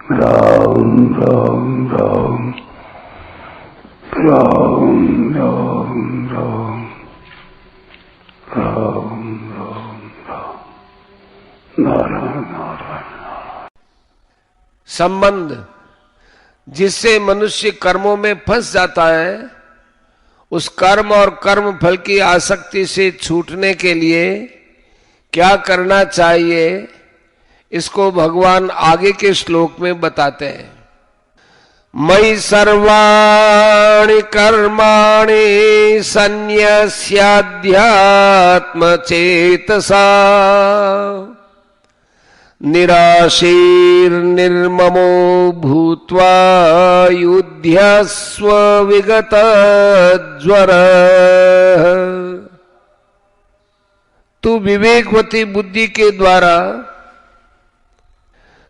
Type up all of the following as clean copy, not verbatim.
राम राम राम राम राम राम राम राम राम नारायण नारायण। संबंध जिससे मनुष्य कर्मों में फंस जाता है, उस कर्म और कर्म फल की आसक्ति से छूटने के लिए क्या करना चाहिए, इसको भगवान आगे के श्लोक में बताते हैं। मयि सर्वाणि कर्माणि सन्न्यस्याध्यात्म चेतसा निराशीर्निर्ममो भूत्वा युध्यस्व विगतज्वरः। तू विवेकवती बुद्धि के द्वारा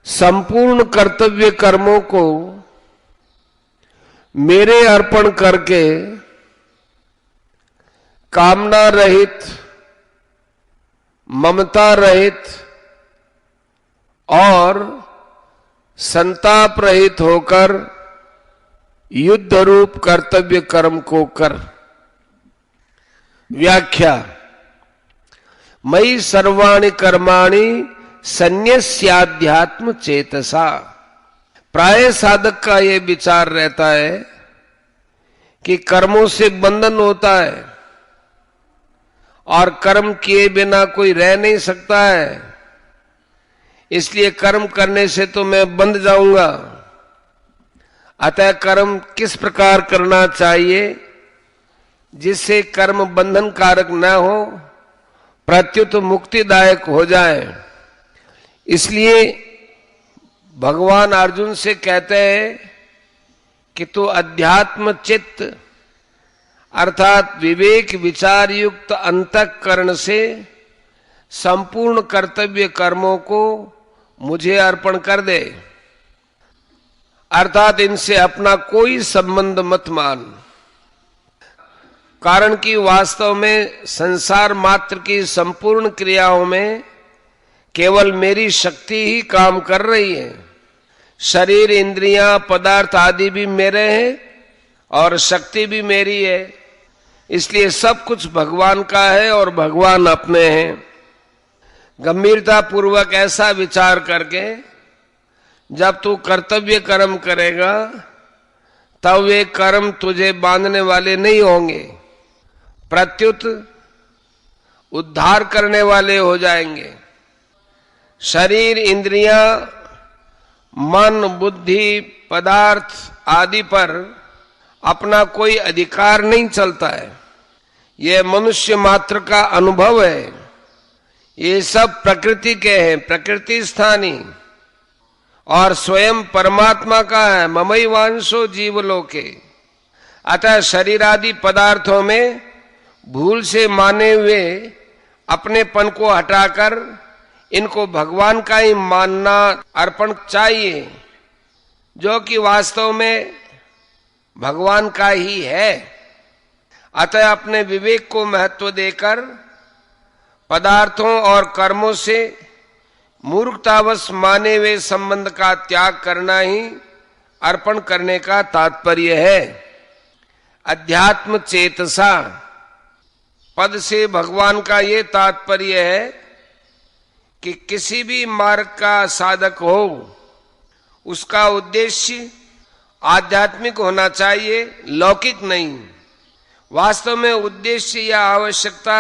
संपूर्ण कर्तव्य कर्मों को मेरे अर्पण करके कामना रहित, ममता रहित और संताप रहित होकर युद्ध रूप कर्तव्य कर्म को कर। व्याख्या। मयि सर्वाणि कर्माणि सन्न्यस्याध्यात्म चेतसा। प्राय साधक का यह विचार रहता है कि कर्मों से बंधन होता है और कर्म किए बिना कोई रह नहीं सकता है, इसलिए कर्म करने से तो मैं बंध जाऊंगा। अतः कर्म किस प्रकार करना चाहिए जिससे कर्म बंधन कारक न हो, प्रत्युत मुक्तिदायक हो जाए। इसलिए भगवान अर्जुन से कहते हैं कि तू अध्यात्म चित्त अर्थात विवेक विचार युक्त अंतःकरण से संपूर्ण कर्तव्य कर्मों को मुझे अर्पण कर दे, अर्थात इनसे अपना कोई संबंध मत मान। कारण कि वास्तव में संसार मात्र की संपूर्ण क्रियाओं में केवल मेरी शक्ति ही काम कर रही है। शरीर, इंद्रियां, पदार्थ आदि भी मेरे हैं और शक्ति भी मेरी है। इसलिए सब कुछ भगवान का है और भगवान अपने हैं। गंभीरता पूर्वक ऐसा विचार करके जब तू कर्तव्य कर्म करेगा तब वे कर्म तुझे बांधने वाले नहीं होंगे, प्रत्युत उद्धार करने वाले हो जाएंगे। शरीर, इंद्रियां, मन, बुद्धि, पदार्थ आदि पर अपना कोई अधिकार नहीं चलता है। यह मनुष्य मात्र का अनुभव है। ये सब प्रकृति के हैं, प्रकृति स्थानी, और स्वयं परमात्मा का है। ममैवांशो जीवलोके। अतः शरीर आदि पदार्थों में भूल से माने हुए अपनेपन को हटाकर इनको भगवान का ही मानना अर्पण चाहिए, जो कि वास्तव में भगवान का ही है। अतः अपने विवेक को महत्व देकर पदार्थों और कर्मों से मूर्खतावश माने हुए संबंध का त्याग करना ही अर्पण करने का तात्पर्य है। अध्यात्म चेतसा पद से भगवान का ये तात्पर्य है कि किसी भी मार्ग का साधक हो, उसका उद्देश्य आध्यात्मिक होना चाहिए, लौकिक नहीं। वास्तव में उद्देश्य या आवश्यकता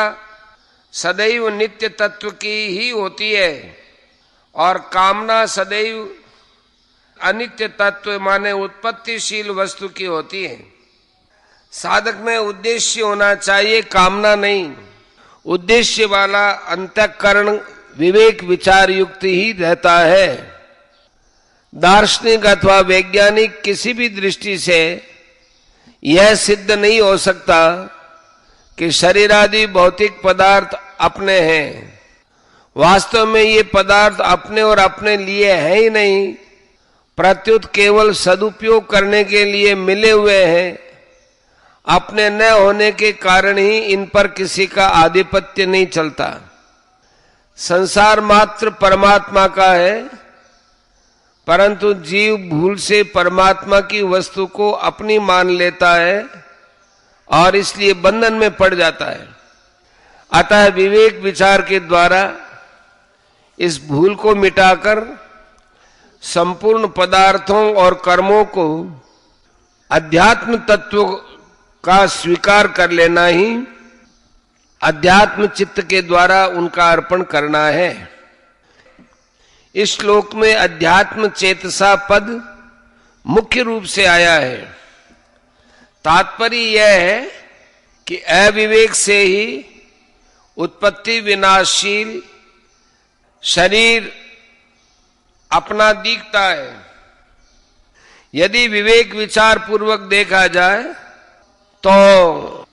सदैव नित्य तत्व की ही होती है और कामना सदैव अनित्य तत्व माने उत्पत्तिशील वस्तु की होती है। साधक में उद्देश्य होना चाहिए, कामना नहीं। उद्देश्य वाला अंतःकरण विवेक विचार युक्त ही रहता है। दार्शनिक अथवा वैज्ञानिक किसी भी दृष्टि से यह सिद्ध नहीं हो सकता कि शरीर आदि भौतिक पदार्थ अपने हैं। वास्तव में ये पदार्थ अपने और अपने लिए है ही नहीं, प्रत्युत केवल सदुपयोग करने के लिए मिले हुए हैं। अपने न होने के कारण ही इन पर किसी का आधिपत्य नहीं चलता। संसार मात्र परमात्मा का है, परंतु जीव भूल से परमात्मा की वस्तु को अपनी मान लेता है और इसलिए बंधन में पड़ जाता है। अतः विवेक विचार के द्वारा इस भूल को मिटाकर संपूर्ण पदार्थों और कर्मों को अध्यात्म तत्व का स्वीकार कर लेना ही अध्यात्म चित्त के द्वारा उनका अर्पण करना है। इस श्लोक में अध्यात्म चेतसा पद मुख्य रूप से आया है। तात्पर्य यह है कि अविवेक से ही उत्पत्ति विनाशशील शरीर अपना दिखता है। यदि विवेक विचार पूर्वक देखा जाए तो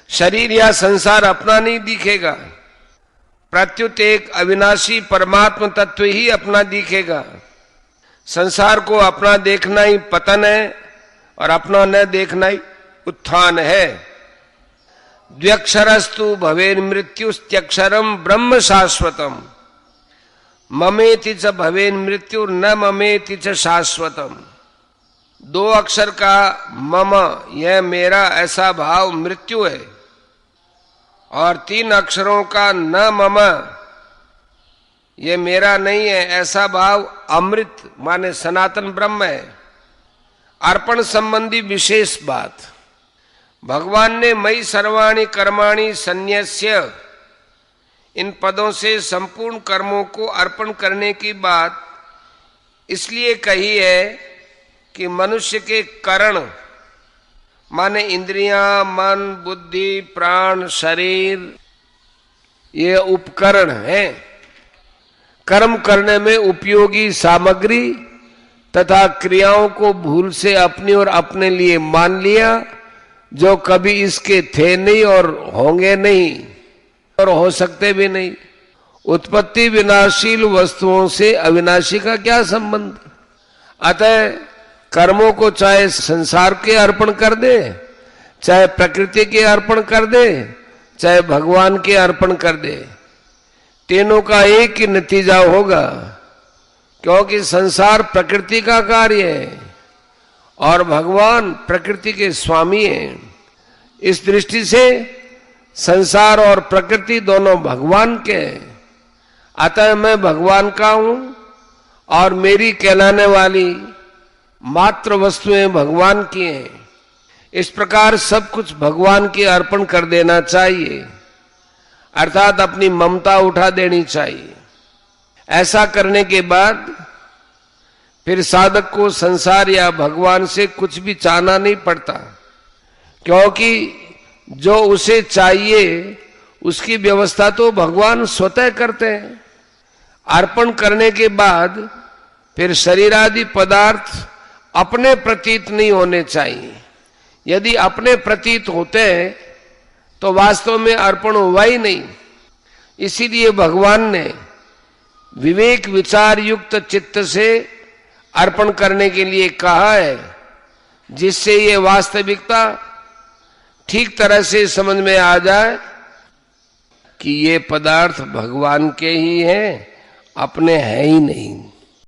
शरीर या संसार अपना नहीं दिखेगा, प्रत्युत एक अविनाशी परमात्म तत्व ही अपना दिखेगा। संसार को अपना देखना ही पतन है और अपना न देखना ही उत्थान है। द्व्यक्षरस्तु भवेन मृत्युस्त्यक्षरम ब्रह्म शाश्वतम ममेति च भवेन मृत्यु न ममेति च शाश्वतम। दो अक्षर का मम, यह मेरा, ऐसा भाव मृत्यु है, और तीन अक्षरों का न मम, यह मेरा नहीं है, ऐसा भाव अमृत माने सनातन ब्रह्म है। अर्पण संबंधी विशेष बात, भगवान ने मयि सर्वाणि कर्माणि सन्न्यस्य इन पदों से संपूर्ण कर्मों को अर्पण करने की बात इसलिए कही है कि मनुष्य के करण माने इंद्रियां, मन, बुद्धि, प्राण, शरीर, ये उपकरण हैं। कर्म करने में उपयोगी सामग्री तथा क्रियाओं को भूल से अपनी और अपने लिए मान लिया, जो कभी इसके थे नहीं और होंगे नहीं और हो सकते भी नहीं। उत्पत्ति विनाशील वस्तुओं से अविनाशी का क्या संबंध? अतः कर्मों को चाहे संसार के अर्पण कर दे, चाहे प्रकृति के अर्पण कर दे, चाहे भगवान के अर्पण कर दे, तीनों का एक ही नतीजा होगा, क्योंकि संसार प्रकृति का कार्य है और भगवान प्रकृति के स्वामी हैं। इस दृष्टि से संसार और प्रकृति दोनों भगवान के हैं। अतः मैं भगवान का हूं और मेरी कहलाने वाली मात्र वस्तुएं भगवान की हैं। इस प्रकार सब कुछ भगवान के अर्पण कर देना चाहिए, अर्थात अपनी ममता उठा देनी चाहिए। ऐसा करने के बाद फिर साधक को संसार या भगवान से कुछ भी चाहना नहीं पड़ता, क्योंकि जो उसे चाहिए उसकी व्यवस्था तो भगवान स्वतः करते हैं। अर्पण करने के बाद फिर शरीर आदि पदार्थ अपने प्रतीत नहीं होने चाहिए। यदि अपने प्रतीत होते हैं तो वास्तव में अर्पण हुआ ही नहीं। इसीलिए भगवान ने विवेक विचार युक्त चित्त से अर्पण करने के लिए कहा है, जिससे ये वास्तविकता ठीक तरह से समझ में आ जाए कि ये पदार्थ भगवान के ही हैं, अपने हैं ही नहीं।